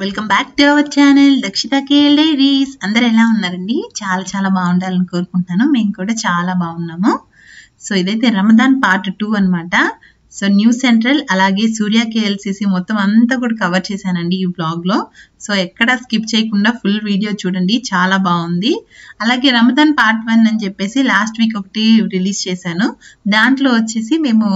Welcome back to our channel Dakshitha KL diaries. అందరు ఎలా ఉన్నారండి? చాలా బాగుండాలని కోరుకుంటున్నాను. మేము కూడా చాలా బాగున్నాము. సో ఇదైతే రమదాన్ పార్ట్ 2 అన్నమాట. సో న్యూ సెంట్రల్ అలాగే సూర్య కేఎల్సిసి మొత్తం అంతా కూడా కవర్ చేశానండి ఈ బ్లాగ్ లో. సో ఎక్కడ స్కిప్ చేయకుండా ఫుల్ వీడియో చూడండి, చాలా బాగుంది. అలాగే రమదాన్ పార్ట్ 1 అని చెప్పేసి లాస్ట్ వీక్ ఒకటి రిలీజ్ చేశాను. దాంట్లో వచ్చేసి మేము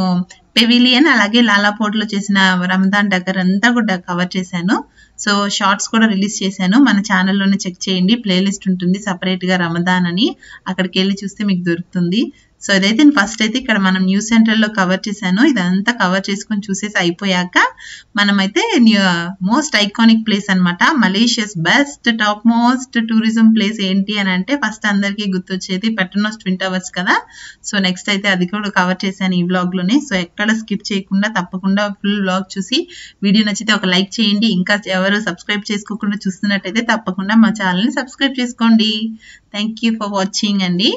పెవిలియన్ అలాగే లాలాపోర్ట్ లో చేసిన రమదాన్ డెకర్ అంతా కూడా కవర్ చేశాను. సో షార్ట్స్ కూడా రిలీజ్ చేశాను, మన ఛానల్లోనే చెక్ చేయండి. ప్లేలిస్ట్ ఉంటుంది సపరేట్ గా రమదాన్ అని, అక్కడికి వెళ్ళి చూస్తే మీకు దొరుకుతుంది. సో ఇదైతే ఫస్ట్ అయితే ఇక్కడ మనం న్యూ సెంట్రల్ లో కవర్ చేశాను. ఇదంతా కవర్ చేసుకొని చూసేసి అయిపోయాక మనమైతే మోస్ట్ ఐకానిక్ ప్లేస్ అన్నమాట, Malaysia's best top most tourism place ఏంటి అని అంటే ఫస్ట్ అందరికీ గుర్తొచ్చేది పెట్రోనాస్ ట్విన్ టవర్స్ కదా. సో నెక్స్ట్ అయితే అది కూడా కవర్ చేశాను ఈ వ్లాగ్ లోనే. సో ఎక్కడ స్కిప్ చేయకుండా తప్పకుండా ఫుల్ వ్లాగ్ చూసి వీడియో నచ్చితే ఒక లైక్ చేయండి. ఇంకా ఎవరు సబ్స్క్రైబ్ చేసుకోకుండా చూస్తున్నట్టయితే తప్పకుండా మా ఛానల్ ని సబ్స్క్రైబ్ చేసుకోండి. థ్యాంక్ యూ ఫర్ వాచింగ్ అండి.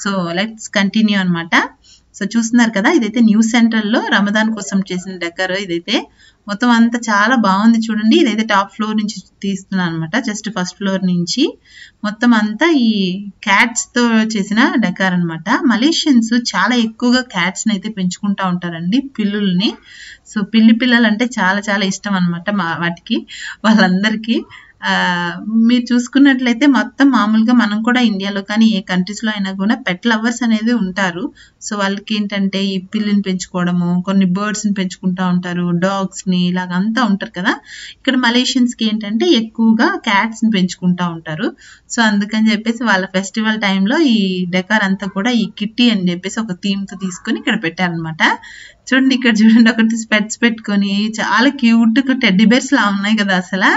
సో లెట్స్ కంటిన్యూ అన్నమాట. సో చూస్తున్నారు కదా, ఇదైతే న్యూ సెంట్రల్ లో రమదాన్ కోసం చేసిన డెకర్. ఇదైతే మొత్తం అంతా చాలా బాగుంది చూడండి. ఇదైతే టాప్ ఫ్లోర్ నుంచి తీస్తున్నాను అనమాట, జస్ట్ ఫస్ట్ ఫ్లోర్ నుంచి. మొత్తం అంతా ఈ క్యాట్స్ తో చేసిన డెకర్ అన్నమాట. మలేషియన్స్ చాలా ఎక్కువగా క్యాట్స్ ని అయితే పెంచుకుంటా ఉంటారండి, పిల్లుల్ని. సో పిల్లలు అంటే చాలా ఇష్టం అనమాట వాటికి, వాళ్ళందరికీ. మీరు చూసుకున్నట్లయితే మొత్తం మామూలుగా మనం కూడా ఇండియాలో కానీ ఏ కంట్రీస్ లో అయినా కూడా పెట్ లవర్స్ అనేది ఉంటారు. సో వాళ్ళకి ఏంటంటే ఈ పిల్లిని పెంచుకోవడము, కొన్ని బర్డ్స్ ని పెంచుకుంటా ఉంటారు, డాగ్స్ ని ఇలాగ అంతా ఉంటారు కదా. ఇక్కడ మలేషియన్స్ కి ఏంటంటే ఎక్కువగా క్యాట్స్ ని పెంచుకుంటా ఉంటారు. సో అందుకని చెప్పేసి వాళ్ళ ఫెస్టివల్ టైంలో ఈ డెకార్ అంతా కూడా ఈ కిట్టి అని చెప్పేసి ఒక థీమ్ తో తీసుకొని ఇక్కడ పెట్టారనమాట. చూడండి, ఇక్కడ చూడండి, ఒకటి స్పెట్స్ పెట్టుకొని చాలా క్యూట్ టెడ్డీ బేర్స్ లా ఉన్నాయి కదా, అసలు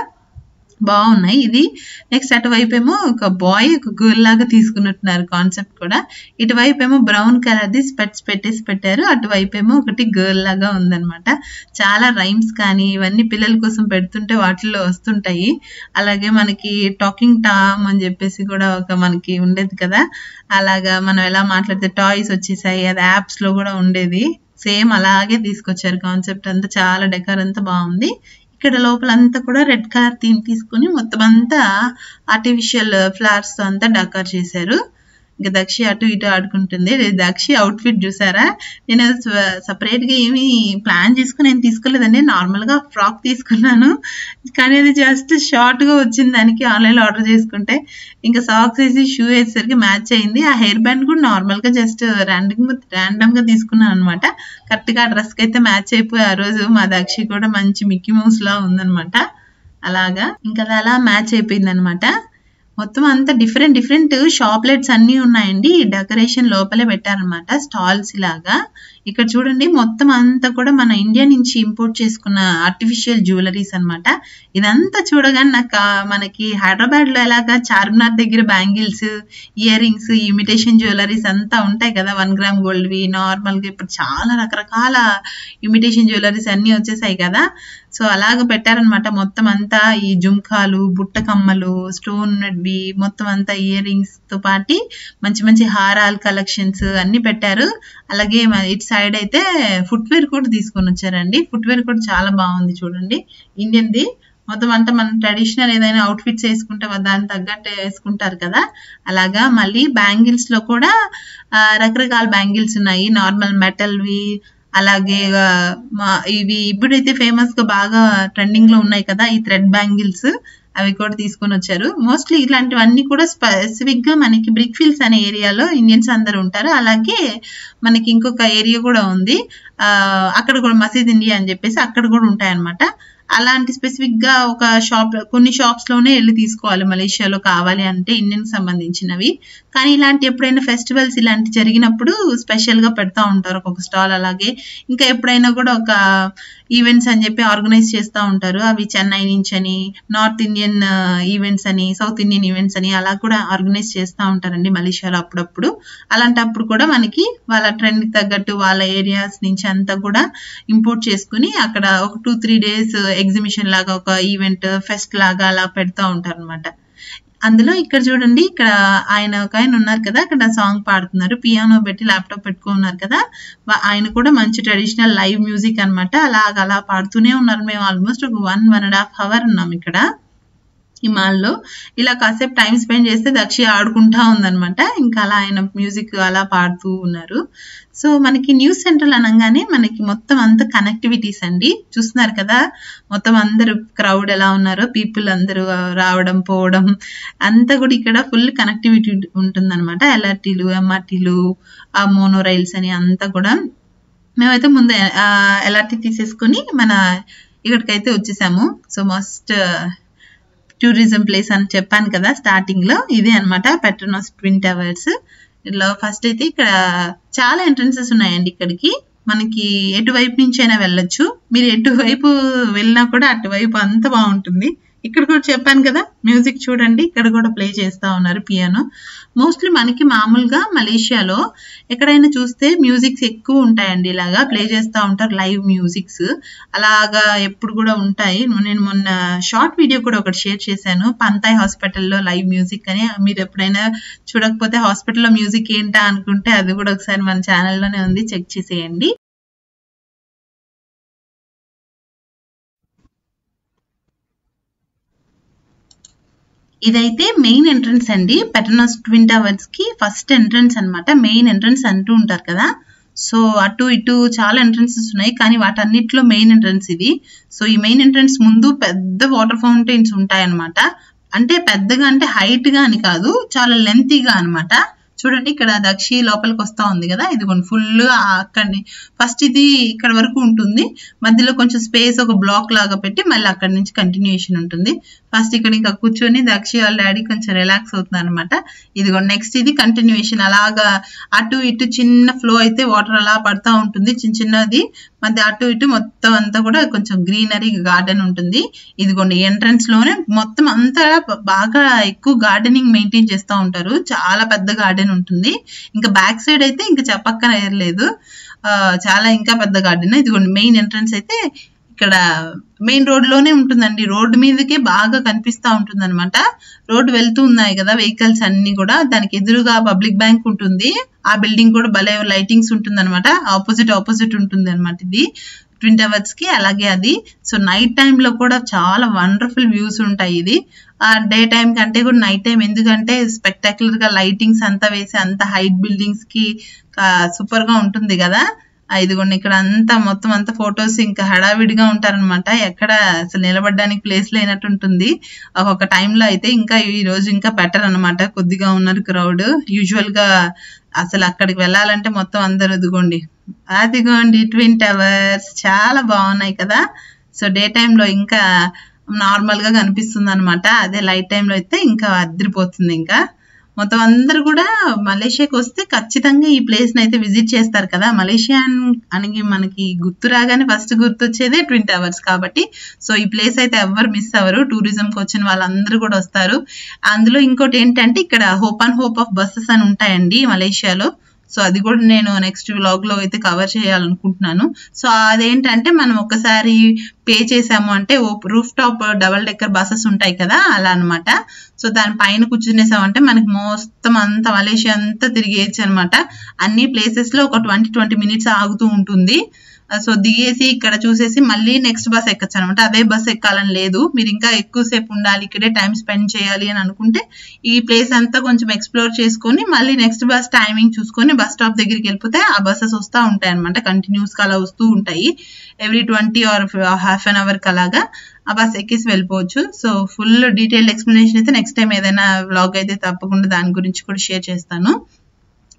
బాగున్నాయి. ఇది నెక్స్ట్ అటువైపు ఏమో ఒక బాయ్ ఒక గర్ల్ లాగా తీసుకున్నట్టున్నారు కాన్సెప్ట్ కూడా. ఇటువైపు ఏమో బ్రౌన్ కలర్ ది స్పెట్స్ పెట్టారు, అటువైపు ఏమో ఒకటి గర్ల్ లాగా ఉందన్నమాట. చాలా రైమ్స్ కానీ ఇవన్నీ పిల్లల కోసం పెడుతుంటే వాటిల్లో వస్తుంటాయి. అలాగే మనకి టాకింగ్ టామ్ అని చెప్పేసి కూడా ఒక మనకి ఉండేది కదా, అలాగా మనం ఎలా మాట్లాడితే టాయ్స్ వచ్చేసాయి, అది యాప్స్ లో కూడా ఉండేది. సేమ్ అలాగే తీసుకొచ్చారు కాన్సెప్ట్ అంతా. చాలా డెకర్ అంతా బాగుంది. ఇక్కడ లోపలంతా కూడా రెడ్ కలర్ థీమ్ తీసుకుని మొత్తం అంతా ఆర్టిఫిషియల్ ఫ్లవర్స్ తో అంతా డెకర్ చేశారు. ఇంకా దక్షి అటు ఇటు ఆడుకుంటుంది. దక్షి అవుట్ ఫిట్ చూసారా, నేను సపరేట్ గా ఏమి ప్లాన్ చేసుకుని నేను తీసుకోలేదండి, నార్మల్ గా ఫ్రాక్ తీసుకున్నాను. కానీ అది జస్ట్ షార్ట్ గా వచ్చింది దానికి ఆన్లైన్ లో ఆర్డర్ చేసుకుంటే. ఇంకా సాక్స్ వేసి షూ వేసేసరికి మ్యాచ్ అయింది. ఆ హెయిర్ బ్యాండ్ కూడా నార్మల్ గా జస్ట్ ర్యాండమ్ గా తీసుకున్నాను అనమాట. కరెక్ట్ గా ఆ డ్రెస్ కి అయితే మ్యాచ్ అయిపోయి ఆ రోజు మా దక్షి కూడా మంచి మిక్కీ మౌస్ లా ఉందనమాట. అలాగా ఇంకా అది అలా మ్యాచ్ అయిపోయింది అనమాట. మొత్తం అంతా డిఫరెంట్ షాప్లెట్స్ అన్ని ఉన్నాయండి. డెకరేషన్ లోపలే పెట్టారనమాట, స్టాల్స్ లాగా. ఇక్కడ చూడండి, మొత్తం అంతా కూడా మన ఇండియా నుంచి ఇంపోర్ట్ చేసుకున్న ఆర్టిఫిషియల్ జ్యువెలరీస్ అన్నమాట. ఇదంతా చూడగానే నాకు మనకి హైదరాబాద్ లో ఎలాగా చార్మినార్ దగ్గర bangles, ear rings, imitation jewelleries అంతా ఉంటాయి కదా, 1 గ్రామ్ గోల్డ్ వి. నార్మల్ గా ఇప్పుడు చాలా రకరకాల ఇమిటేషన్ జ్యువెలరీస్ అన్ని వచ్చేసాయి కదా. సో అలాగ పెట్టారనమాట. మొత్తం అంతా ఈ జుంకాలు, బుట్ట కమ్మలు, స్టోన్ వి, మొత్తం అంతా ఇయర్ రింగ్స్ తో పాటి మంచి హారాలు కలెక్షన్స్ అన్ని పెట్టారు. అలాగే ఇటు సైడ్ అయితే ఫుట్వేర్ కూడా తీసుకొని వచ్చారండి. ఫుట్వేర్ కూడా చాలా బాగుంది చూడండి, ఇండియన్ ది. మొత్తం అంతా మనం ట్రెడిషనల్ ఏదైనా అవుట్ ఫిట్స్ వేసుకుంటే దానికి తగ్గట్టు వేసుకుంటారు కదా, అలాగా. మళ్ళీ బ్యాంగిల్స్ లో కూడా రకరకాల బ్యాంగిల్స్ ఉన్నాయి, నార్మల్ మెటల్ వి, అలాగే ఇవి ఇప్పుడైతే ఫేమస్ గా బాగా ట్రెండింగ్ లో ఉన్నాయి కదా ఈ థ్రెడ్ బ్యాంగిల్స్, అవి కూడా తీసుకొని వచ్చారు. మోస్ట్లీ ఇలాంటివన్నీ కూడా స్పెసిఫిక్ గా మనకి బ్రిక్ ఫీల్డ్స్ అనే ఏరియాలో ఇండియన్స్ అందరూ ఉంటారు. అలాగే మనకి ఇంకొక ఏరియా కూడా ఉంది, అక్కడ కూడా మసీద్ ఇండియా అని చెప్పేసి అక్కడ కూడా ఉంటాయి అన్నమాట. అలాంటి స్పెసిఫిక్ గా ఒక కొన్ని షాప్స్ లోనే వెళ్ళి తీసుకోవాలి మలేషియాలో కావాలి అంటే ఇండియన్ సంబంధించినవి. కానీ ఇలాంటి ఎప్పుడైనా ఫెస్టివల్స్ ఇలాంటి జరిగినప్పుడు స్పెషల్ గా పెడతా ఉంటారు ఒక్కొక్క స్టాల్. అలాగే ఇంకా ఎప్పుడైనా కూడా ఒక ఈవెంట్స్ అని చెప్పి ఆర్గనైజ్ చేస్తూ ఉంటారు, అవి చెన్నై నుంచి అని, నార్త్ ఇండియన్ ఈవెంట్స్ అని, సౌత్ ఇండియన్ ఈవెంట్స్ అని అలా కూడా ఆర్గనైజ్ చేస్తూ ఉంటారండి మలేషియాలో అప్పుడప్పుడు. అలాంటప్పుడు కూడా మనకి వాళ్ళ ట్రెండ్ తగ్గట్టు వాళ్ళ ఏరియాస్ నుంచి అంతా కూడా ఇంపోర్ట్ చేసుకుని అక్కడ ఒక 2-3 days ఎగ్జిబిషన్ లాగా, ఒక ఈవెంట్ ఫెస్ట్ లాగా అలా పెడతా ఉంటారు అనమాట. అందులో ఇక్కడ చూడండి, ఇక్కడ ఒక ఆయన ఉన్నారు కదా, అక్కడ సాంగ్ పాడుతున్నారు, పియానో పెట్టి ల్యాప్టాప్ పెట్టుకున్నారు కదా, ఆయన కూడా మంచి ట్రెడిషనల్ లైవ్ మ్యూజిక్ అనమాట. అలా పాడుతూనే ఉన్నారు. మేము ఆల్మోస్ట్ ఒక 1.5 hours ఉన్నాం ఇక్కడ ఈ మాల్లో. ఇలా కాసేపు టైం స్పెండ్ చేస్తే దక్షి ఆడుకుంటా ఉందనమాట. ఇంకా అలా ఆయన మ్యూజిక్ అలా పాడుతూ ఉన్నారు. సో మనకి న్యూస్ సెంటర్ అనగానే మనకి మొత్తం అంతా కనెక్టివిటీస్ అండి. చూస్తున్నారు కదా, మొత్తం అందరు క్రౌడ్ ఎలా ఉన్నారో, పీపుల్ అందరూ రావడం పోవడం అంతా కూడా ఇక్కడ ఫుల్ కనెక్టివిటీ ఉంటుందన్నమాట. ఎల్ఆర్టీలు, ఎంఆర్టీలు, మోనో రైల్స్ అని అంతా కూడా. మేమైతే ముందు ఎల్ఆర్టీ తీసేసుకుని ఇక్కడికైతే వచ్చేసాము. సో మస్ట్ టూరిజం ప్లేస్ అని చెప్పాను కదా స్టార్టింగ్ లో, ఇదే అనమాట పెట్రోనాస్ ట్విన్ టవర్స్. ఇలా ఫస్ట్ అయితే ఇక్కడ చాలా ఎంట్రన్సెస్ ఉన్నాయండి. ఇక్కడికి మనకి ఎటువైపు నుంచి అయినా వెళ్ళొచ్చు. మీరు ఎటువైపు వెళ్ళినా కూడా అటువైపు అంత బాగుంటుంది. ఇక్కడ కూడా చెప్పాను కదా మ్యూజిక్ చూడండి, ఇక్కడ కూడా ప్లే చేస్తా ఉన్నారు పియానో. మోస్ట్లీ మనకి మామూలుగా మలేషియాలో ఎక్కడైనా చూస్తే మ్యూజిక్స్ ఎక్కువ ఉంటాయండి, ఇలాగా ప్లే చేస్తూ ఉంటారు లైవ్ మ్యూజిక్స్. అలాగా ఎప్పుడు కూడా ఉంటాయి. నేను మొన్న షార్ట్ వీడియో కూడా ఒకటి షేర్ చేశాను, పంతాయ్ హాస్పిటల్లో లైవ్ మ్యూజిక్ అని. మీరు ఎప్పుడైనా చూడకపోతే హాస్పిటల్లో మ్యూజిక్ ఏంటా అనుకుంటే అది కూడా ఒకసారి మన ఛానల్లోనే ఉంది, చెక్ చేసేయండి. ఇదైతే మెయిన్ ఎంట్రన్స్ అండి, పెట్రోనాస్ ట్విన్ టవర్స్ కి ఫస్ట్ ఎంట్రన్స్ అనమాట. మెయిన్ ఎంట్రన్స్ అంటూ ఉంటారు కదా. సో అటు ఇటు చాలా ఎంట్రన్సెస్ ఉన్నాయి, కానీ వాటన్నిటిలో మెయిన్ ఎంట్రన్స్ ఇది. సో ఈ మెయిన్ ఎంట్రన్స్ ముందు పెద్ద వాటర్ ఫౌంటైన్స్ ఉంటాయన్నమాట. అంటే పెద్దగా అంటే హైట్ గా అని కాదు, చాలా లెంతీగా అనమాట. చూడండి, ఇక్కడ దక్షి లోపలికి వస్తా ఉంది కదా, ఇది ఫుల్ అక్కడిని ఫస్ట్ ఇది ఇక్కడ వరకు ఉంటుంది, మధ్యలో కొంచెం స్పేస్ ఒక బ్లాక్ లాగా పెట్టి మళ్ళీ అక్కడి నుంచి కంటిన్యూషన్ ఉంటుంది. ఫస్ట్ ఇక్కడ ఇంకా కూర్చొని దక్షి వాళ్ళ డాడీ కొంచెం రిలాక్స్ అవుతుంది అనమాట. ఇదిగో నెక్స్ట్ ఇది కంటిన్యూషన్. అలాగా అటు ఇటు చిన్న ఫ్లో అయితే వాటర్ అలా పడతా ఉంటుంది, చిన్నది. మధ్య అటు ఇటు మొత్తం అంతా కూడా కొంచెం గ్రీనరీ గార్డెన్ ఉంటుంది. ఇదిగోండి ఎంట్రన్స్ లోనే మొత్తం అంతా బాగా ఎక్కువ గార్డెనింగ్ మెయింటైన్ చేస్తూ ఉంటారు, చాలా పెద్ద గార్డెన్ ఉంటుంది. ఇంకా బ్యాక్ సైడ్ అయితే ఇంకా చెప్పక్కర్లేదు, చాలా ఇంకా పెద్ద గార్డెన్. ఇదిగోండి మెయిన్ ఎంట్రన్స్ అయితే ఇక్కడ మెయిన్ రోడ్ లోనే ఉంటుందండి, రోడ్డు మీదకే బాగా కనిపిస్తా ఉంటుంది అనమాట. రోడ్డు వెళ్తూ ఉన్నాయి కదా వెహికల్స్ అన్ని కూడా, దానికి ఎదురుగా పబ్లిక్ బ్యాంక్ ఉంటుంది. ఆ బిల్డింగ్ కూడా భలే లైటింగ్స్ ఉంటుంది అనమాట, ఆపోజిట్ ఉంటుంది అనమాట ఇది ట్విన్ టవర్స్ కి. అలాగే అది సో నైట్ టైమ్ లో కూడా చాలా వండర్ఫుల్ వ్యూస్ ఉంటాయి. ఇది డే టైం కంటే కూడా నైట్ టైం, ఎందుకంటే స్పెక్టాక్యులర్ గా లైటింగ్స్ అంతా వేసి అంత హైట్ బిల్డింగ్స్ కి సూపర్ గా ఉంటుంది కదా. ఇదిగోండి ఇక్కడ అంతా మొత్తం అంతా ఫొటోస్ ఇంకా హడావిడిగా ఉంటారనమాట, ఎక్కడ అసలు నిలబడడానికి ప్లేస్ లేనట్టు ఉంటుంది. ఒక టైంలో అయితే ఇంకా ఈ రోజు ఇంకా బెటర్ అనమాట, కొద్దిగా ఉన్నారు క్రౌడ్. యూజువల్ గా అసలు అక్కడికి వెళ్ళాలంటే మొత్తం అందరు అదిగోండి ట్విన్ టవర్స్ చాలా బాగున్నాయి కదా. సో డే టైంలో ఇంకా నార్మల్ గా కనిపిస్తుంది అనమాట, అదే లైట్ టైంలో అయితే ఇంకా అదిరిపోతుంది. ఇంకా మొత్తం అందరు కూడా మలేషియాకి వస్తే ఖచ్చితంగా ఈ ప్లేస్ ని అయితే విజిట్ చేస్తారు కదా. మలేషియా అని మనకి గుర్తు రాగానే ఫస్ట్ గుర్తొచ్చేదే ట్విన్ టవర్స్ కాబట్టి, సో ఈ ప్లేస్ అయితే ఎవరు మిస్ అవ్వరు. టూరిజం కి వచ్చిన వాళ్ళందరూ కూడా వస్తారు. అందులో ఇంకోటి ఏంటంటే ఇక్కడ హోప్ ఆఫ్ బస్సెస్ అని ఉంటాయండి మలేషియాలో. సో అది కూడా నేను నెక్స్ట్ వ్లాగ్ లో అయితే కవర్ చేయాలనుకుంటున్నాను. సో అదేంటంటే మనం ఒకసారి పే చేసాము అంటే roof top double decker buses ఉంటాయి కదా, అలా అనమాట. సో దాని పైన కూర్చునేసామంటే మనకి మొత్తం అంతా మలేషియా అంతా తిరిగేయచ్చు అనమాట. అన్ని ప్లేసెస్ లో ఒక 20 minutes ఆగుతూ ఉంటుంది. సో దిగేసి ఇక్కడ చూసేసి మళ్ళీ నెక్స్ట్ బస్ ఎక్కచ్చు అనమాట. అదే బస్ ఎక్కాలని లేదు, మీరు ఇంకా ఎక్కువసేపు ఉండాలి ఇక్కడే టైం స్పెండ్ చేయాలి అని అనుకుంటే ఈ ప్లేస్ అంతా కొంచెం ఎక్స్ప్లోర్ చేసుకొని మళ్ళీ నెక్స్ట్ బస్ టైమింగ్ చూసుకొని బస్ స్టాప్ దగ్గరికి వెళ్ళిపోతే ఆ బస్సెస్ వస్తూ ఉంటాయి అనమాట. కంటిన్యూస్ గా అలా వస్తూ ఉంటాయి, every 20 or half an hour అలాగా ఆ బస్ ఎక్కేసి వెళ్ళిపోవచ్చు. సో ఫుల్ డీటెయిల్ ఎక్స్ప్లెనేషన్ అయితే నెక్స్ట్ టైం ఏదైనా వ్లాగ్ అయితే తప్పకుండా దాని గురించి కూడా షేర్ చేస్తాను.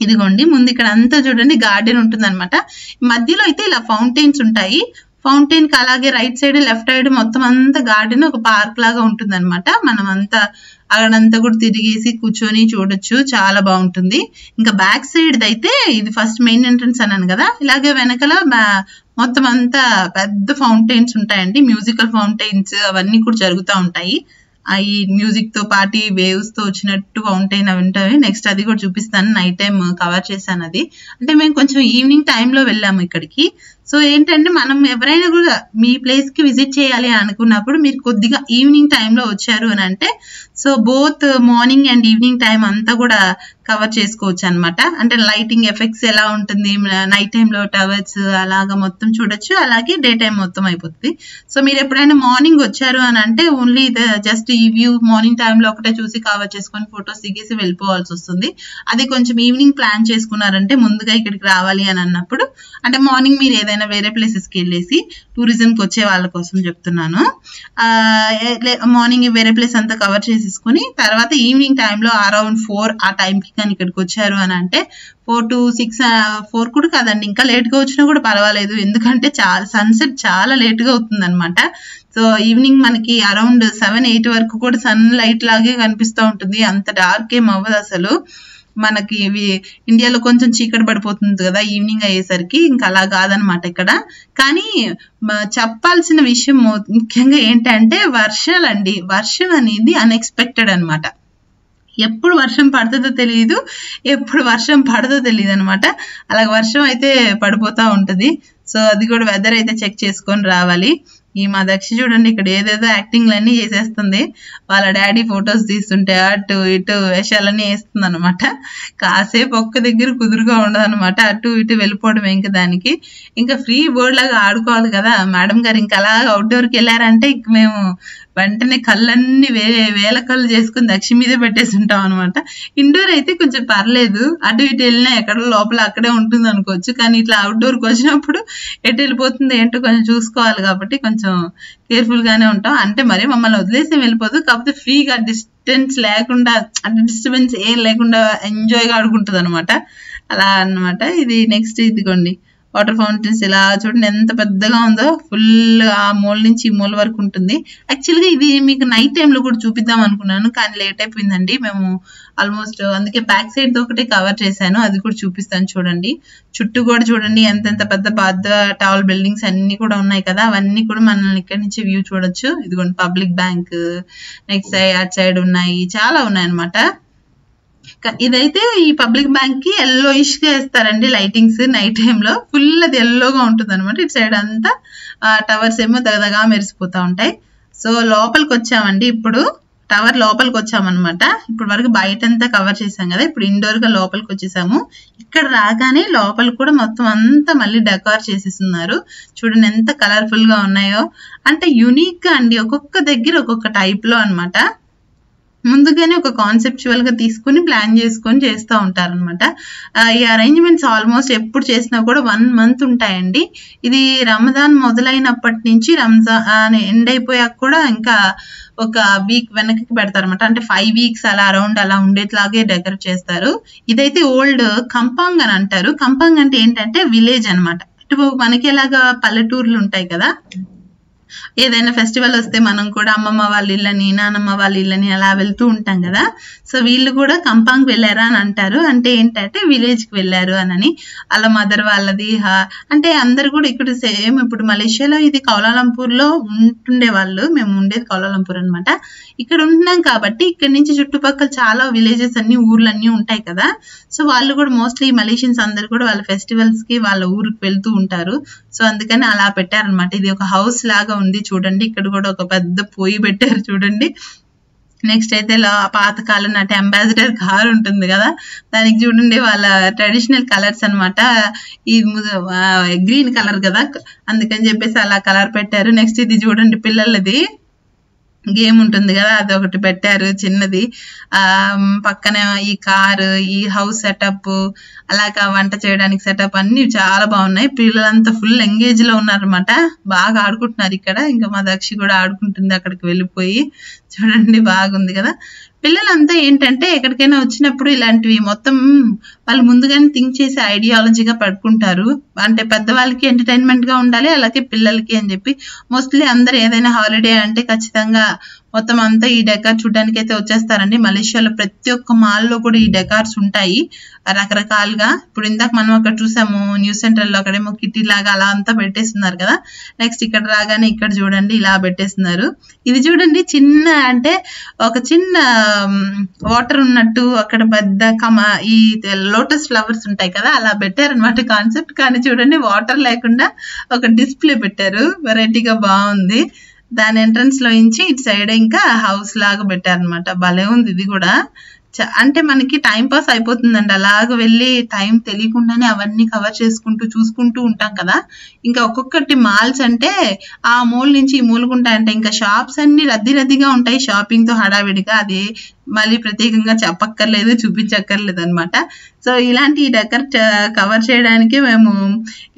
ఇదిగోండి ముందు ఇక్కడ అంతా చూడండి గార్డెన్ ఉంటుంది అనమాట. మధ్యలో అయితే ఇలా ఫౌంటైన్స్ ఉంటాయి. ఫౌంటైన్ కి అలాగే రైట్ సైడ్ లెఫ్ట్ సైడ్ మొత్తం అంతా గార్డెన్ ఒక పార్క్ లాగా ఉంటుంది అనమాట. మనం అంతా అక్కడంతా కూడా తిరిగేసి కూర్చొని చూడొచ్చు, చాలా బాగుంటుంది. ఇంకా బ్యాక్ సైడ్ అయితే ఇది ఫస్ట్ మెయిన్ ఎంట్రన్స్ అన్నాను కదా, ఇలాగే వెనకాల మొత్తం అంతా పెద్ద ఫౌంటైన్స్ ఉంటాయండి, మ్యూజికల్ ఫౌంటైన్స్ అవన్నీ కూడా జరుగుతూ ఉంటాయి. ఈ మ్యూజిక్ తో పాటు వేవ్స్ తో వచ్చినట్టు ఫౌంటైన్ అవి ఉంటాయి. నెక్స్ట్ అది కూడా చూపిస్తాను. నైట్ టైం కవర్ చేశాను అది. అంటే మేము కొంచెం ఈవినింగ్ టైంలో వెళ్ళాము ఇక్కడికి. సో ఏంటంటే మనం ఎవరైనా కూడా మీ ప్లేస్ కి విజిట్ చేయాలి అనుకున్నప్పుడు మీరు కొద్దిగా ఈవినింగ్ టైంలో వచ్చారు అని అంటే so both morning and evening time అంతా కూడా కవర్ చేసుకోవచ్చు అనమాట. అంటే లైటింగ్ ఎఫెక్ట్స్ ఎలా ఉంటుంది, నైట్ టైంలో టవర్స్ అలాగా మొత్తం చూడొచ్చు, అలాగే డే టైం మొత్తం అయిపోతుంది. సో మీరు ఎప్పుడైనా మార్నింగ్ వచ్చారు అని అంటే ఓన్లీ జస్ట్ ఈ వ్యూ మార్నింగ్ టైంలో ఒకటే చూసి కవర్ చేసుకొని ఫొటోస్ దిగేసి వెళ్ళిపోవాల్సి వస్తుంది. అది కొంచెం ఈవినింగ్ ప్లాన్ చేసుకున్నారంటే ముందుగా ఇక్కడికి రావాలి అని అన్నప్పుడు, అంటే మార్నింగ్ మీరు ఏదైనా వేరే ప్లేసెస్కి వెళ్ళేసి టూరిజంకి వచ్చే వాళ్ళ కోసం చెప్తున్నాను, మార్నింగ్ వేరే ప్లేస్ అంతా కవర్ చేసేసుకుని తర్వాత ఈవినింగ్ టైంలో అరౌండ్ 4 ఆ టైంకి కానీ ఇక్కడికి వచ్చారు అని అంటే 4 to 6 4 కూడా కాదండి, ఇంకా లేట్గా వచ్చినా కూడా పర్వాలేదు. ఎందుకంటే చాలా సన్సెట్ చాలా లేట్గా అవుతుంది అనమాట. సో ఈవినింగ్ మనకి అరౌండ్ 7-8 వరకు కూడా సన్ లైట్ లాగే కనిపిస్తూ ఉంటుంది. అంత డార్క్ ఏం అవ్వదు అసలు. మనకి ఇండియాలో కొంచెం చీకటి పడిపోతుంది కదా ఈవినింగ్ అయ్యేసరికి, ఇంకా అలా కాదనమాట ఇక్కడ. కానీ చెప్పాల్సిన విషయం ముఖ్యంగా ఏంటంటే వర్షాలండి. వర్షం అనేది అన్ఎక్స్పెక్టెడ్ అనమాట. ఎప్పుడు వర్షం పడుతుందో తెలియదు, ఎప్పుడు వర్షం పడదో తెలియదు అనమాట. అలాగే వర్షం అయితే పడిపోతూ ఉంటుంది. సో అది కూడా వెదర్ అయితే చెక్ చేసుకొని రావాలి. ఈ మా దక్ష చూడండి ఇక్కడ ఏదేదో యాక్టింగ్లన్నీ చేసేస్తుంది. వాళ్ళ డాడీ ఫొటోస్ తీస్తుంటే అటు ఇటు వేషాలన్నీ వేస్తుంది అనమాట. కాసేపు ఒక్క దగ్గర కుదురుగా ఉండదు అనమాట. అటు ఇటు వెళ్ళిపోవడం ఇంకా దానికి ఇంకా ఫ్రీ బోర్డ్ లాగా ఆడుకోవాలి కదా మేడం గారు. ఇంకా అలా అవుట్డోర్కి వెళ్ళారంటే ఇంక మేము వెంటనే కళ్ళన్నీ వేల కళ్ళు చేసుకుని దక్ష మీదే పెట్టేసి ఉంటాం అనమాట. ఇండోర్ అయితే కొంచెం పర్లేదు, అటు ఇటు వెళ్ళినా ఎక్కడ లోపల అక్కడే ఉంటుంది అనుకోవచ్చు. కానీ ఇట్లా అవుట్డోర్కి వచ్చినప్పుడు ఎటు వెళ్ళిపోతుంది ఏంటో కొంచెం చూసుకోవాలి కాబట్టి కొంచెం కేర్ఫుల్ గానే ఉంటాం. అంటే మరి మమ్మల్ని వదిలేసి వెళ్ళిపోదు, కాకపోతే ఫ్రీగా డిస్టెన్స్ లేకుండా అంటే డిస్టర్బెన్స్ ఏం లేకుండా ఎంజాయ్గా ఆడుకుంటుంది అనమాట. అలా అన్నమాట. ఇది నెక్స్ట్ ఇదిగోండి వాటర్ ఫౌంటైన్స్. ఇలా చూడండి ఎంత పెద్దగా ఉందో, ఫుల్ ఆ మూల నుంచి ఈ మూల వరకు ఉంటుంది. యాక్చువల్గా ఇది మీకు నైట్ టైంలో కూడా చూపిద్దాం అనుకున్నాను, కానీ లేట్ అయిపోయిందండి. మేము ఆల్మోస్ట్ అందుకే బ్యాక్ సైడ్ ఒకటే కవర్ చేశాను, అది కూడా చూపిస్తాను చూడండి. చుట్టూ కూడా చూడండి ఎంతెంత పెద్ద టవల్ బిల్డింగ్స్ అన్ని కూడా ఉన్నాయి కదా, అవన్నీ కూడా మనం ఇక్కడ నుంచి వ్యూ చూడొచ్చు. ఇదిగోండి పబ్లిక్ బ్యాంక్, నెక్స్ట్ అటు సైడ్ ఉన్నాయి, చాలా ఉన్నాయి అనమాట. ఇదైతే ఈ పబ్లిక్ బ్యాంక్ కి ఎల్లోయిష్ గా వేస్తారండి లైటింగ్స్ నైట్ టైంలో. ఫుల్ అది ఎల్లోగా ఉంటుంది అనమాట. ఇటు సైడ్ అంతా టవర్స్ ఏమో దగదగా మెరిసిపోతా ఉంటాయి. సో లోపలికి వచ్చామండి, ఇప్పుడు టవర్ లోపలికి వచ్చామన్నమాట. ఇప్పుడు వరకు బయటంతా కవర్ చేసాం కదా, ఇప్పుడు ఇండోర్ గా లోపలికి వచ్చేసాము. ఇక్కడ రాగానే లోపల కూడా మొత్తం అంతా మళ్ళీ డెకార్ చేసేస్తున్నారు. చూడండి ఎంత కలర్ఫుల్ గా ఉన్నాయో. అంటే యూనిక్ గా అండి, ఒక్కొక్క దగ్గర ఒక్కొక్క టైప్ లో అనమాట. ముందుగానే ఒక కాన్సెప్చువల్ గా తీసుకుని ప్లాన్ చేసుకొని చేస్తూ ఉంటారనమాట. ఈ అరేంజ్మెంట్స్ ఆల్మోస్ట్ ఎప్పుడు చేసినా కూడా 1 month ఉంటాయండి. ఇది రమదాన్ మొదలైనప్పటి నుంచి రంజాన్ ఎండ్ అయిపోయాక కూడా ఇంకా ఒక వీక్ వెనక్కి పెడతారనమాట. అంటే 5 weeks అలా అరౌండ్ అలా ఉండేట్లాగే డెకరేట్ చేస్తారు. ఇదైతే ఓల్డ్ కంపాంగ్ అని అంటారు. కంపాంగ్ అంటే ఏంటంటే విలేజ్ అనమాట. ఇటు మనకి ఎలాగా పల్లెటూర్లు ఉంటాయి కదా, ఏదైనా ఫెస్టివల్ వస్తే మనం కూడా అమ్మమ్మ వాళ్ళ ఇళ్ళని నానమ్మ వాళ్ళ ఇళ్ళని అలా వెళ్తూ ఉంటాం కదా. సో వీళ్ళు కూడా కంపాంగ్ వెళ్ళారా అని అంటారు. అంటే ఏంటంటే విలేజ్ కి వెళ్ళారు అని. అలా మదర్ వాళ్ళది అంటే అందరు కూడా ఇక్కడ సేమ్. ఇప్పుడు మలేషియాలో ఇది కౌలాలంపూర్ లో ఉంటుండే వాళ్ళు, మేము ఉండేది కౌలాలంపూర్ అనమాట. ఇక్కడ ఉంటున్నాం కాబట్టి ఇక్కడ నుంచి చుట్టుపక్కల చాలా విలేజెస్ అన్ని ఊర్లన్నీ ఉంటాయి కదా. సో వాళ్ళు కూడా మోస్ట్లీ మలేషియన్స్ అందరు కూడా వాళ్ళ ఫెస్టివల్స్ కి వాళ్ళ ఊరికి వెళ్తూ ఉంటారు. సో అందుకని అలా పెట్టారనమాట. ఇది ఒక హౌస్ లాగా ఉంది చూడండి. ఇక్కడ కూడా ఒక పెద్ద పొయ్యి పెట్టారు చూడండి. నెక్స్ట్ అయితే పాతకాలం నాటి అంబాసిడర్ కార్ ఉంటుంది కదా, దానికి చూడండి వాళ్ళ ట్రెడిషనల్ కలర్స్ అనమాట. ఈ గ్రీన్ కలర్ కదా, అందుకని చెప్పేసి అలా కలర్ పెట్టారు. నెక్స్ట్ ఇది చూడండి పిల్లలది గేమ్ ఉంటుంది కదా, అది ఒకటి పెట్టారు చిన్నది. పక్కన ఈ కారు, ఈ హౌస్ సెటప్, అలాగా వంట చేయడానికి సెటప్ అన్ని చాలా బాగున్నాయి. పిల్లలంతా ఫుల్ ఎంగేజ్ లో ఉన్నారనమాట, బాగా ఆడుకుంటున్నారు ఇక్కడ. ఇంకా మా దక్షి కూడా ఆడుకుంటుంది అక్కడికి వెళ్ళిపోయి. చూడండి బాగుంది కదా. పిల్లలంతా ఏంటంటే ఎక్కడికైనా వచ్చినప్పుడు ఇలాంటివి మొత్తం వాళ్ళు ముందుగానే థింక్ చేసి ఐడియాలజీగా పడుకుంటారు. అంటే పెద్దవాళ్ళకి ఎంటర్టైన్మెంట్ గా ఉండాలి, అలాగే పిల్లలకి అని చెప్పి మోస్ట్లీ అందరు ఏదైనా హాలిడే అంటే ఖచ్చితంగా మొత్తం అంతా ఈ డెకార్ చూడడానికి అయితే వచ్చేస్తారండి. మలేషియాలో ప్రతి ఒక్క మాల్లో కూడా ఈ డెకార్స్ ఉంటాయి రకరకాలుగా. ఇప్పుడు ఇందాక మనం అక్కడ చూసాము న్యూస్ సెంటర్ లో, అక్కడేమో కిట్టి లాగా అలా అంతా పెట్టేస్తున్నారు కదా. నెక్స్ట్ ఇక్కడ రాగానే ఇక్కడ చూడండి ఇలా పెట్టేస్తున్నారు. ఇది చూడండి చిన్న అంటే ఒక చిన్న వాటర్ ఉన్నట్టు అక్కడ పెద్ద ఈ లోటస్ ఫ్లవర్స్ ఉంటాయి కదా అలా పెట్టారనమాట కాన్సెప్ట్. కానీ చూడండి వాటర్ లేకుండా ఒక డిస్ప్లే పెట్టారు, వెరైటీగా బాగుంది. దాని ఎంట్రన్స్ లో నుంచి ఇటు సైడ్ ఇంకా హౌస్ లాగా పెట్టారనమాట. భలే ఉంది ఇది కూడా. అంటే మనకి టైం పాస్ అయిపోతుందండి, అలాగ వెళ్ళి టైం తెలియకుండానే అవన్నీ కవర్ చేసుకుంటూ చూసుకుంటూ ఉంటాం కదా. ఇంకా ఒక్కొక్కటి మాల్స్ అంటే ఆ మూల నుంచి ఈ మూలకుంటాయంటే ఇంకా షాప్స్ అన్ని రద్దీగా ఉంటాయి షాపింగ్ తో హడావిడిగా. అది మళ్ళీ ప్రత్యేకంగా చెప్పక్కర్లేదు, చూపించక్కర్లేదు అనమాట. సో ఇలాంటి ఈ డెకర్ కవర్ చేయడానికి మేము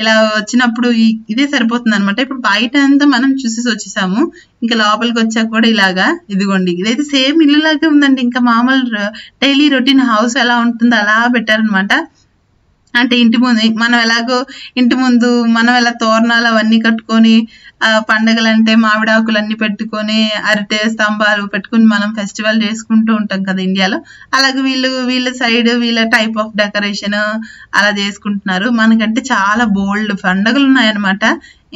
ఇలా వచ్చినప్పుడు ఇదే సరిపోతుంది అనమాట. ఇప్పుడు బయట అంతా మనం చూసేసి వచ్చేసాము, ఇంకా లోపలికి వచ్చాక కూడా ఇలాగా ఇదిగోండి ఇదైతే సేమ్ ఇల్లు లాగే ఉందండి. ఇంకా మామూలు డైలీ రొటీన్ హౌస్ ఎలా ఉంటుందో అలా పెట్టారనమాట. అంటే ఇంటి ముందు మనం ఎలాగో ఇంటి ముందు మనం ఎలా తోరణాలు అవన్నీ కట్టుకొని పండగలంటే మామిడాకులు అన్ని పెట్టుకొని అరటి స్తంభాలు పెట్టుకుని మనం ఫెస్టివల్ చేసుకుంటూ ఉంటాం కదా ఇండియాలో. అలాగే వీళ్ళ సైడ్ వీళ్ళ టైప్ ఆఫ్ డెకరేషన్ అలా చేసుకుంటున్నారు. మనకంటే చాలా బోల్డ్ పండగలు ఉన్నాయన్నమాట.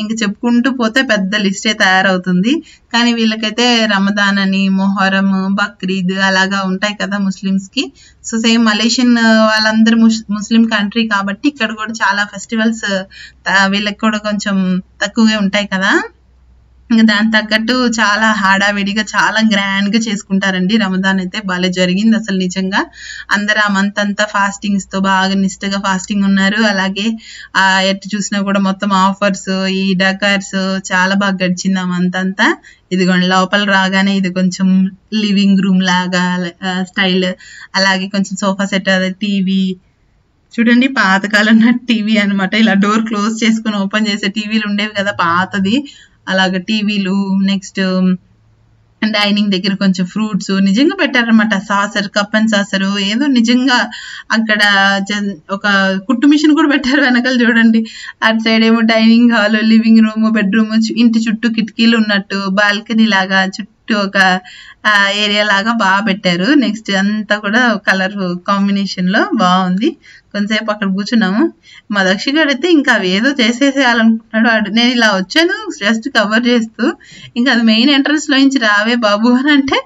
ఇంక చెప్పుకుంటూ పోతే పెద్ద లిస్టే తయారవుతుంది. కానీ వీళ్ళకైతే రమదాన్ అని, మొహరం, బక్రీద్ అలాగా ఉంటాయి కదా ముస్లిమ్స్ కి. సో సేమ్ మలేషియన్ వాళ్ళందరూ ముస్లిం కంట్రీ కాబట్టి ఇక్కడ కూడా చాలా ఫెస్టివల్స్ వీళ్ళకి కూడా కొంచెం తక్కువే ఉంటాయి కదా. ఇంకా దాని తగ్గట్టు చాలా హడావిడిగా చాలా గ్రాండ్ గా చేసుకుంటారండి. రమదాన్ అయితే భలే జరిగింది అసలు నిజంగా. అందరు ఆ మంత్ అంతా ఫాస్టింగ్స్ తో బాగా నిష్టగా ఫాస్టింగ్ ఉన్నారు. అలాగే ఎటు చూసినా కూడా మొత్తం ఆఫర్స్, ఈ డకార్స్ చాలా బాగా గడిచింది ఆ మంత్ అంతా. ఇదిగోండి లోపల రాగానే ఇది కొంచెం లివింగ్ రూమ్ లాగా స్టైల్, అలాగే కొంచెం సోఫా సెట్, టీవీ చూడండి పాతకాలం టీవీ అనమాట. ఇలా డోర్ క్లోజ్ చేసుకుని ఓపెన్ చేసే టీవీలు ఉండేవి కదా పాతది, అలాగే టీవీలు. నెక్స్ట్ డైనింగ్ దగ్గర కొంచెం ఫ్రూట్స్ నిజంగా పెట్టారనమాట. సాసర్, కప్ అండ్ సాసరు ఏదో నిజంగా అక్కడ ఒక కుట్టు మిషన్ కూడా పెట్టారు వెనకాల చూడండి. అటు సైడ్ ఏమో dining hall, living room, bedroom, ఇంటి చుట్టూ కిటికీలు ఉన్నట్టు బాల్కనీ లాగా చుట్టూ ఒక ఏరియా లాగా బాగా పెట్టారు. నెక్స్ట్ అంతా కూడా కలర్ కాంబినేషన్ లో బాగుంది. కొంతసేపు అక్కడ కూర్చున్నాము. మా దక్షిగాడు అయితే ఇంకా అవి ఏదో చేసేసేయాలనుకుంటున్నాడు. నేను ఇలా వచ్చాను జస్ట్ కవర్ చేస్తూ, ఇంకా అది మెయిన్ ఎంట్రన్స్ లో నుంచి రావే బాబు అని అంటే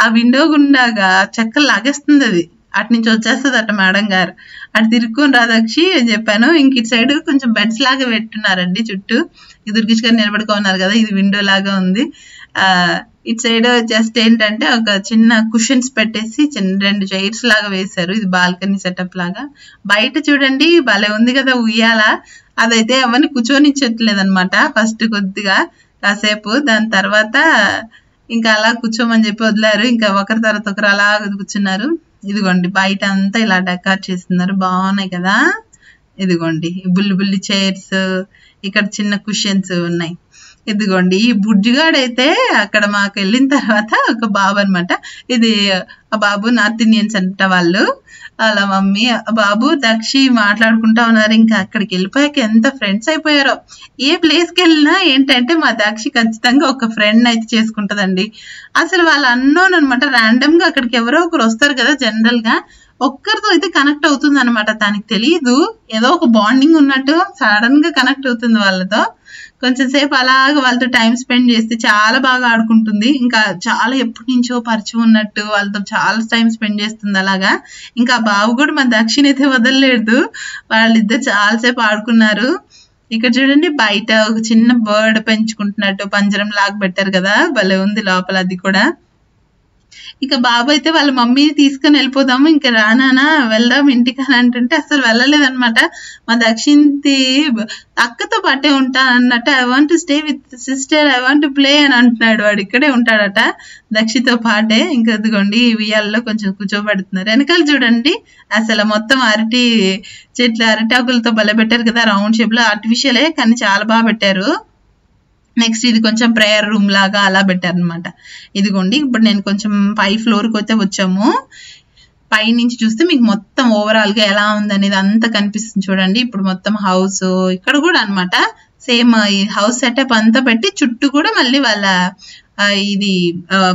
ఆ విండో గుండాగా చెక్కలు లాగేస్తుంది అది. అటు నుంచి వచ్చేస్తుంది అట మేడం గారు. అటు తిరుక్కొని రా దక్షి అని చెప్పాను. ఇంక ఇటు సైడ్ కొంచెం బెడ్స్ లాగా పెట్టున్నారండి చుట్టూ. ఈ దుర్గేష్ గారు నిలబడుకున్నారు కదా, ఇది విండో లాగా ఉంది. ఇటు సైడ్ జస్ట్ ఏంటంటే ఒక చిన్న కుషన్స్ పెట్టేసి రెండు చైర్స్ లాగా వేశారు. ఇది బాల్కనీ సెటప్ లాగా. బయట చూడండి భలే ఉంది కదా ఉయ్యాల. అదైతే అవన్నీ కూర్చొనిచ్చట్లేదు అనమాట. ఫస్ట్ కొద్దిగా కాసేపు, దాని తర్వాత ఇంకా అలా కూర్చోమని చెప్పి వదిలారు. ఇంకా ఒకరి తర్వాత ఒకరు అలా కూర్చున్నారు. ఇదిగోండి బయట అంతా ఇలా డెకార్ చేస్తున్నారు, బాగున్నాయి కదా. ఇదిగోండి బుల్లి చైర్స్, ఇక్కడ చిన్న కుషన్స్ ఉన్నాయి. ఇదిగోండి ఈ బుజ్జిగాడైతే అక్కడ మాకు వెళ్ళిన తర్వాత ఒక బాబు అనమాట. ఇది ఆ బాబు నార్త్ ఇండియన్స్ అంట వాళ్ళు. అలా మమ్మీ బాబు దక్షి మాట్లాడుకుంటా ఉన్నారు. ఇంకా అక్కడికి వెళ్ళిపోయాక ఎంత ఫ్రెండ్స్ అయిపోయారో. ఏ ప్లేస్కి వెళ్ళినా ఏంటంటే మా దక్షి ఖచ్చితంగా ఒక ఫ్రెండ్ అయితే చేసుకుంటదండి. అసలు వాళ్ళు అన్నోన్ అనమాట. ర్యాండమ్ గా అక్కడికి ఎవరో ఒకరు వస్తారు కదా జనరల్ గా, ఒక్కరితో అయితే కనెక్ట్ అవుతుంది అనమాట. తనకి తెలియదు, ఏదో ఒక బాండింగ్ ఉన్నట్టు సడన్ గా కనెక్ట్ అవుతుంది వాళ్ళతో. కొంచెం సేపు అలాగ వాళ్ళతో టైం స్పెండ్ చేస్తే చాలా బాగా ఆడుకుంటుంది. ఇంకా చాలా ఎప్పటి నుంచో పరిచయం ఉన్నట్టు వాళ్ళతో చాలా టైం స్పెండ్ చేస్తుంది అలాగా. ఇంకా ఆ బాబు కూడా మా దక్షిణ అయితే వదలలేదు, వాళ్ళిద్దరు చాలాసేపు ఆడుకున్నారు. ఇక్కడ చూడండి బయట ఒక చిన్న బర్డ్ పెంచుకుంటున్నట్టు పంజరం లాగా పెట్టారు కదా, భలే ఉంది లోపల అది కూడా. ఇక బాబు అయితే వాళ్ళ మమ్మీ తీసుకొని వెళ్ళిపోదాము, ఇంకా రానా వెళ్దాం ఇంటికి అని అంటుంటే అసలు వెళ్ళలేదనమాట. మా దక్షిణి అక్కతో పాటే ఉంటా అన్నట్టు, I want to stay with sister, I want to play అని అంటున్నాడు. వాడు ఇక్కడే ఉంటాడట దక్షితో పాటే. ఇంకా ఇదిగోండి ఉయ్యాలలో కొంచెం కూర్చోబెడుతున్నారు. వెనకాల చూడండి అసలు మొత్తం అరటి చెట్లు, అరటాకులతో భలే పెట్టారు కదా, రౌండ్ షేప్ లో. ఆర్టిఫిషియలే కానీ చాలా బాగా పెట్టారు. నెక్స్ట్ ఇది కొంచెం ప్రేయర్ రూమ్ లాగా అలా పెట్టారనమాట. ఇదిగోండి ఇప్పుడు నేను కొంచెం పై ఫ్లోర్ కి అయితే వచ్చాము. పై నుంచి చూస్తే మీకు మొత్తం ఓవరాల్ గా ఎలా ఉంది అనేది అంతా కనిపిస్తుంది చూడండి. ఇప్పుడు మొత్తం హౌస్ ఇక్కడ కూడా అనమాట సేమ్ ఈ హౌస్ సెటప్ అంతా పెట్టి చుట్టూ కూడా మళ్ళీ వాళ్ళ ఇది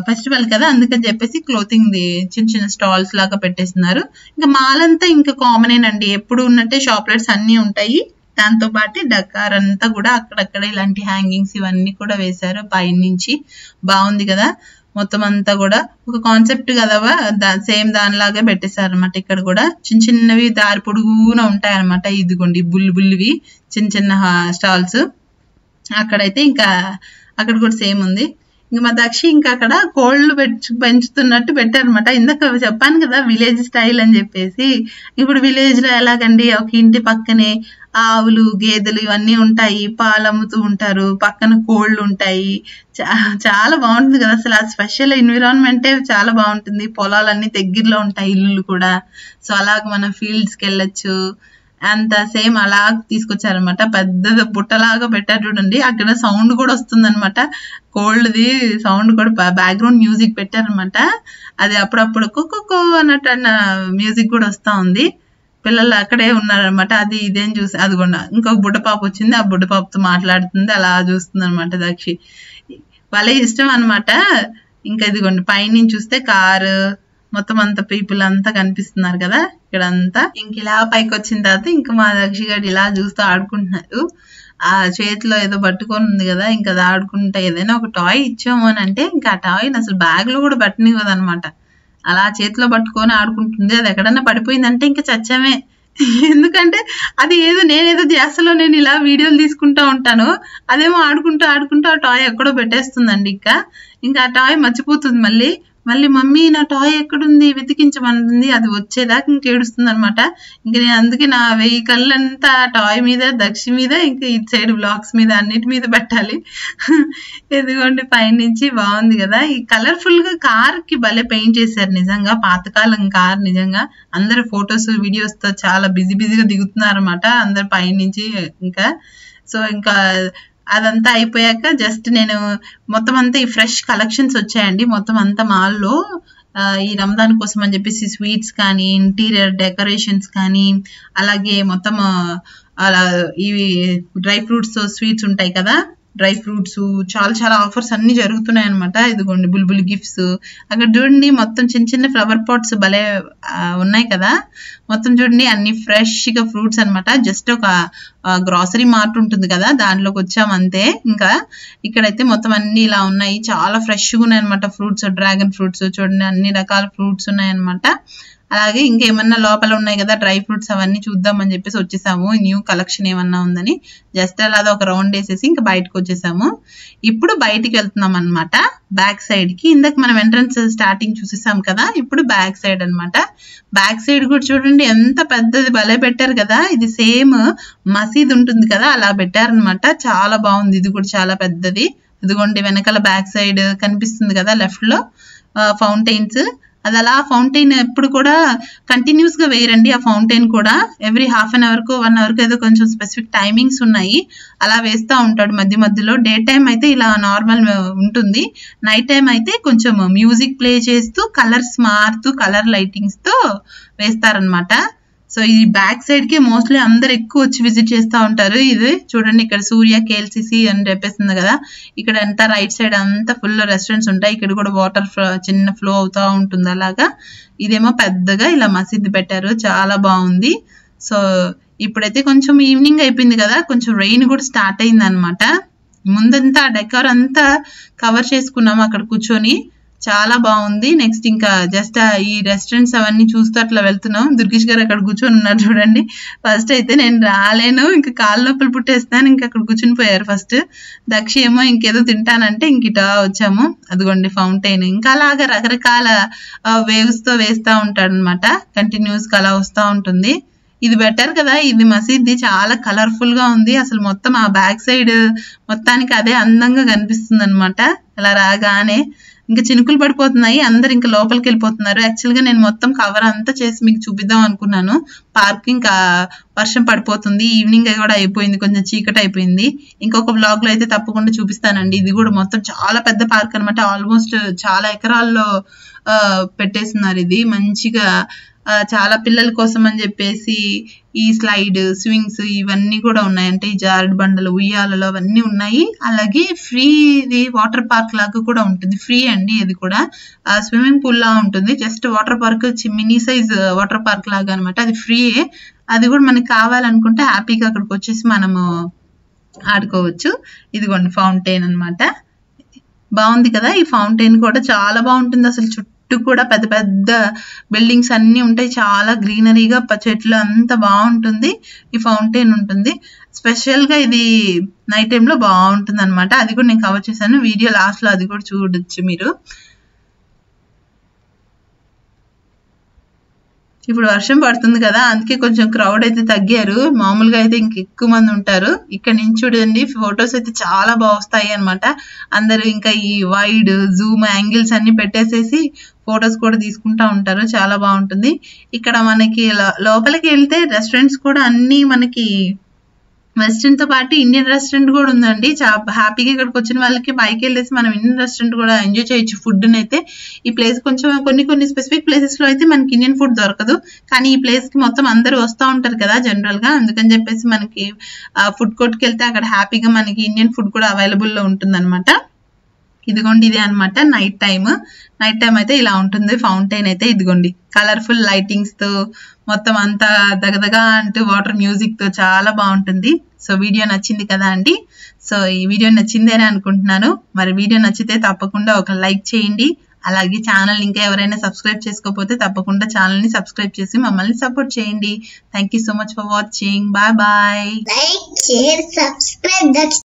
ఫెస్టివల్ కదా, అందుకని చెప్పేసి క్లోతింగ్ ది చిన్న చిన్న స్టాల్స్ లాగా పెట్టేస్తున్నారు. ఇంకా మాల్ అంతా ఇంకా కామనేనండి, ఎప్పుడు ఉన్నట్టే షాప్ లైట్స్ అన్ని ఉంటాయి. దాంతో పాటు డకార్ అంతా కూడా అక్కడక్కడ ఇలాంటి హ్యాంగింగ్స్ ఇవన్నీ కూడా వేశారు పైనుంచి. బాగుంది కదా, మొత్తం అంతా కూడా ఒక కాన్సెప్ట్ కదవా, సేమ్ దానిలాగే పెట్టేశారు అనమాట. ఇక్కడ కూడా చిన్న చిన్నవి దారి పొడుగున ఉంటాయి అనమాట. ఇదిగోండి బుల్లివి చిన్న చిన్న స్టాల్స్. అక్కడైతే ఇంకా అక్కడ కూడా సేమ్ ఉంది. ఇంకా మా దక్షి ఇంకా అక్కడ కోళ్ళు పెంచుతున్నట్టు పెట్టారనమాట. ఇందాక చెప్పాను కదా విలేజ్ స్టైల్ అని చెప్పేసి. ఇప్పుడు విలేజ్ లో ఎలాగండి, ఒక ఇంటి పక్కనే ఆవులు గేదెలు ఇవన్నీ ఉంటాయి, పాలు అమ్ముతూ ఉంటారు, పక్కన కోళ్ళు ఉంటాయి. చాలా బాగుంటుంది కదా అసలు. ఆ స్పెషల్ ఎన్విరాన్మెంటే చాలా బాగుంటుంది. పొలాలన్నీ దగ్గరలో ఉంటాయి, ఇల్లులు కూడా. సో అలాగ మనం ఫీల్డ్స్కి వెళ్ళొచ్చు. అంత సేమ్ అలా తీసుకొచ్చారనమాట. పెద్ద బుట్టలాగా పెట్టారు చూడండి. అక్కడ సౌండ్ కూడా వస్తుంది అనమాట, కోల్డ్ది సౌండ్ కూడా. బ్యాక్గ్రౌండ్ మ్యూజిక్ పెట్టారనమాట. అది అప్పుడప్పుడు కుక్కు అన్నట్టు మ్యూజిక్ కూడా వస్తా ఉంది. పిల్లలు అక్కడే ఉన్నారనమాట. అది ఇదేం చూసి అదిగోండి ఇంకొక బుడ్డ పాప వచ్చింది, ఆ బుడ్డ పాపతో మాట్లాడుతుంది. అలా చూస్తుంది అనమాట దక్షి. వాళ్ళే ఇష్టం అనమాట. ఇంకా ఇదిగోండి పైనుంచి చూస్తే కారు మొత్తం అంత పీపుల్ అంతా కనిపిస్తున్నారు కదా ఇక్కడ అంతా. ఇంక ఇలా పైకి వచ్చిన తర్వాత ఇంకా మా దక్షి గారు ఇలా చూస్తూ ఆడుకుంటున్నారు. ఆ చేతిలో ఏదో పట్టుకొని ఉంది కదా, ఇంకా అది ఆడుకుంటా. ఏదైనా ఒక టాయ్ ఇచ్చాము అని అంటే ఇంకా ఆ టాయ్ అసలు బ్యాగ్ లో కూడా పట్టనివ్వదు అనమాట. అలా చేతిలో పట్టుకొని ఆడుకుంటుంది. అది ఎక్కడన్నా పడిపోయిందంటే ఇంకా చచ్చామే. ఎందుకంటే అది ఏదో నేనేదో ధ్యాసలో నేను ఇలా వీడియోలు తీసుకుంటా ఉంటాను, అదేమో ఆడుకుంటూ ఆ టాయ్ ఎక్కడో పెట్టేస్తుందండి. ఇంకా ఆ టాయ్ మర్చిపోతుంది. మళ్ళీ మమ్మీ నా టాయ్ ఎక్కడుంది వెతికించమంటుంది. అది వచ్చేదాకా ఇంక ఏడుస్తుంది అనమాట. ఇంక నేను అందుకే నా వెహికల్ అంతా టాయ్ మీద, దక్షి మీద, ఇంకా ఇటు సైడ్ బ్లాక్స్ మీద అన్నిటి మీద పెట్టాలి. ఎదుగోండి పైనుంచి బాగుంది కదా. ఈ కలర్ఫుల్ గా కార్ కి భలే పెయింట్ చేశారు నిజంగా. పాతకాలం కార్ నిజంగా. అందరు ఫొటోస్ వీడియోస్ తో చాలా బిజీగా దిగుతున్నారు అనమాట అందరు పైనుంచి. ఇంకా అదంతా అయిపోయాక జస్ట్ నేను మొత్తం అంతా ఈ ఫ్రెష్ కలెక్షన్స్ వచ్చాయండి మొత్తం అంతా మాల్లో. ఈ రంజాన్ కోసం అని చెప్పేసి స్వీట్స్ కానీ, ఇంటీరియర్ డెకరేషన్స్ కానీ, అలాగే మొత్తం అలా ఇవి డ్రై ఫ్రూట్స్ స్వీట్స్ ఉంటాయి కదా, డ్రై ఫ్రూట్స్ చాలా ఆఫర్స్ అన్ని జరుగుతున్నాయి అనమాట. ఇదిగోండి బుల్బుల్ గిఫ్ట్స్. అక్కడ చూడండి మొత్తం చిన్న ఫ్లవర్ పాట్స్ భలే ఉన్నాయి కదా. మొత్తం చూడండి అన్ని ఫ్రెష్ గా ఫ్రూట్స్ అనమాట. జస్ట్ ఒక గ్రాసరీ మార్ట్ ఉంటుంది కదా, దాంట్లోకి వచ్చాం అంతే. ఇంకా ఇక్కడైతే మొత్తం అన్ని ఇలా ఉన్నాయి, చాలా ఫ్రెష్ గా ఉన్నాయి అనమాట. ఫ్రూట్స్, డ్రాగన్ ఫ్రూట్స్ చూడండి, అన్ని రకాల ఫ్రూట్స్ ఉన్నాయి అనమాట. అలాగే ఇంకేమన్నా లోపల ఉన్నాయి కదా డ్రై ఫ్రూట్స్, అవన్నీ చూద్దామని చెప్పేసి వచ్చేసాము. న్యూ కలెక్షన్ ఏమన్నా ఉందని జస్ట్ అలా ఒక రౌండ్ వేసేసి ఇంకా బయటకు వచ్చేసాము. ఇప్పుడు బయటికి వెళ్తున్నాం అనమాట బ్యాక్ సైడ్ కి. ఇందాక మనం ఎంట్రన్స్ స్టార్టింగ్ చూసేసాం కదా, ఇప్పుడు బ్యాక్ సైడ్ అనమాట. బ్యాక్ సైడ్ కూడా చూడండి ఎంత పెద్దది భలే పెట్టారు కదా. ఇది సేమ్ మసీద్ ఉంటుంది కదా అలా పెట్టారనమాట. చాలా బాగుంది. ఇది కూడా చాలా పెద్దది. ఇదిగోండి వెనకాల బ్యాక్ సైడ్ కనిపిస్తుంది కదా లెఫ్ట్ లో ఫౌంటైన్స్. అది అలా ఫౌంటైన్ ఎప్పుడు కూడా కంటిన్యూస్ గా వేయరండి. ఆ ఫౌంటైన్ కూడా ఎవ్రీ హాఫ్ అన్ అవర్ కు 1 అవర్ కు ఏదో కొంచెం స్పెసిఫిక్ టైమింగ్స్ ఉన్నాయి, అలా వేస్తూ ఉంటాడు మధ్యలో. డే టైం అయితే ఇలా నార్మల్ ఉంటుంది, నైట్ టైం అయితే కొంచెం మ్యూజిక్ ప్లే చేస్తూ కలర్స్ మారుతూ కలర్ లైటింగ్స్ తో వేస్తారనమాట. సో ఈ బ్యాక్ సైడ్ కి మోస్ట్లీ అందరు ఎక్కువ వచ్చి విజిట్ చేస్తూ ఉంటారు. ఇది చూడండి ఇక్కడ సూర్య కేఎల్సిసి అని చెప్పేస్తుంది కదా. ఇక్కడ అంతా రైట్ సైడ్ అంతా ఫుల్ రెస్టారెంట్స్ ఉంటాయి. ఇక్కడ కూడా వాటర్ చిన్న ఫ్లో అవుతా ఉంటుంది అలాగా. ఇదేమో పెద్దగా ఇలా మసీద్ పెట్టారు, చాలా బాగుంది. సో ఇప్పుడైతే కొంచెం ఈవినింగ్ అయిపోయింది కదా, కొంచెం రెయిన్ కూడా స్టార్ట్ అయింది అనమాట. ముందంతా డెకార్ అంతా కవర్ చేసుకున్నాము అక్కడ కూర్చొని, చాలా బాగుంది. నెక్స్ట్ ఇంకా జస్ట్ ఈ రెస్టారెంట్స్ అవన్నీ చూస్తూ అట్లా వెళ్తున్నాం. దుర్గేష్ గారు అక్కడ కూర్చొని ఉన్నారు చూడండి. ఫస్ట్ అయితే నేను రాలేను, ఇంకా కాళ్ళ నొప్పులు పుట్టేస్తాను, ఇంకా అక్కడ కూర్చుని పోయారు ఫస్ట్. దక్షి ఏమో ఇంకేదో తింటానంటే ఇంక ఇటా వచ్చాము. అదిగోండి ఫౌంటైన్. ఇంకా అలాగా రకరకాల వేవ్స్ తో వేస్తూ ఉంటాడు అనమాట, కంటిన్యూస్ గా అలా వస్తూ ఉంటుంది. ఇది బెటర్ కదా, ఇది మసీద్ చాలా కలర్ఫుల్ గా ఉంది అసలు. మొత్తం ఆ బ్యాక్ సైడ్ మొత్తానికి అదే అందంగా కనిపిస్తుంది అనమాట. ఇలా రాగానే ఇంకా చినుకులు పడిపోతున్నాయి, అందరు ఇంకా లోపలికి వెళ్ళిపోతున్నారు. యాక్చువల్ గా నేను మొత్తం కవర్ అంతా చేసి మీకు చూపిద్దాం అనుకున్నాను. పార్క్ ఇంకా వర్షం పడిపోతుంది, ఈవినింగ్ కూడా అయిపోయింది, కొంచెం చీకటి అయిపోయింది. ఇంకొక బ్లాగ్ లో అయితే తప్పకుండా చూపిస్తానండి. ఇది కూడా మొత్తం చాలా పెద్ద పార్క్ అనమాట. ఆల్మోస్ట్ చాలా ఎకరాల్లో పెట్టేస్తున్నారు. ఇది మంచిగా చాలా పిల్లల కోసం అని చెప్పేసి ఈ స్లైడ్ స్వింగ్స్ ఇవన్నీ కూడా ఉన్నాయి. అంటే ఈ జారుడు బండలు ఉయ్యాలలో అవన్నీ ఉన్నాయి. అలాగే ఫ్రీ ఇది వాటర్ పార్క్ లాగా కూడా ఉంటుంది. ఫ్రీ అండి ఇది కూడా. స్విమ్మింగ్ పూల్ లా ఉంటుంది. Just water park mini size water park లాగా అనమాట. అది ఫ్రీయే. అది కూడా మనకి కావాలనుకుంటే హ్యాపీగా అక్కడికి వచ్చేసి మనము ఆడుకోవచ్చు. ఇదిగోండి ఫౌంటైన్ అన్నమాట. బాగుంది కదా. ఈ ఫౌంటైన్ కూడా చాలా బాగుంటుంది. అసలు చుట్టూ కూడా పెద్ద పెద్ద బిల్డింగ్స్ అన్ని ఉంటాయి. చాలా గ్రీనరీగా చెట్లు అంతా బాగుంటుంది. ఈ ఫౌంటైన్ ఉంటుంది. స్పెషల్ గా ఇది నైట్ టైంలో బాగుంటుంది అనమాట. అది కూడా నేను కవర్ చేశాను. వీడియో లాస్ట్ లో అది కూడా చూడొచ్చు మీరు. ఇప్పుడు వర్షం పడుతుంది కదా, అందుకే కొంచెం క్రౌడ్ అయితే తగ్గారు. మామూలుగా అయితే ఇంక ఎక్కువ మంది ఉంటారు. ఇక్కడ నుంచి చూడండి ఫొటోస్ అయితే చాలా బాగా వస్తాయి అనమాట. అందరూ ఇంకా ఈ వైడ్ జూమ్ యాంగిల్స్ అన్ని పెట్టేసేసి ఫొటోస్ కూడా తీసుకుంటా ఉంటారు. చాలా బాగుంటుంది. ఇక్కడ మనకి లోపలికి వెళ్తే రెస్టారెంట్స్ కూడా అన్ని మనకి వెస్ట్రన్ తో పాటు ఇండియన్ రెస్టారెంట్ కూడా ఉందండి. హ్యాపీగా ఇక్కడికి వచ్చిన వాళ్ళకి పైకి వెళ్ళేసి మనం ఇండియన్ రెస్టారెంట్ కూడా ఎంజాయ్ చేయొచ్చు. ఫుడ్ అయితే ఈ ప్లేస్ కొంచెం కొన్ని స్పెసిఫిక్ ప్లేసెస్ లో అయితే మనకి ఇండియన్ ఫుడ్ దొరకదు. కానీ ఈ ప్లేస్ కి మొత్తం అందరూ వస్తూ ఉంటారు కదా జనరల్ గా. అందుకని చెప్పేసి మనకి ఫుడ్ కోర్ట్ కి వెళ్తే అక్కడ హ్యాపీగా మనకి ఇండియన్ ఫుడ్ కూడా అవైలబుల్ లో ఉంటుంది అనమాట. ఇదిగోండి ఇదే అనమాట నైట్ టైం అయితే ఇలా ఉంటుంది. ఫౌంటైన్ అయితే ఇదిగోండి కలర్ఫుల్ లైటింగ్స్ తో మొత్తం అంతా దగదగా అంటూ వాటర్ మ్యూజిక్ తో చాలా బాగుంటుంది. సో వీడియో నచ్చింది కదా అండి. సో ఈ వీడియో నచ్చిందని అనుకుంటున్నాను. మరి వీడియో నచ్చితే తప్పకుండా ఒక లైక్ చేయండి. అలాగే ఛానల్ ఇంకా ఎవరైనా సబ్స్క్రైబ్ చేసుకోకపోతే తప్పకుండా ఛానల్ ని సబ్స్క్రైబ్ చేసి మమ్మల్ని సపోర్ట్ చేయండి. Thank you so much for watching. Bye bye. Like, share, subscribe. That's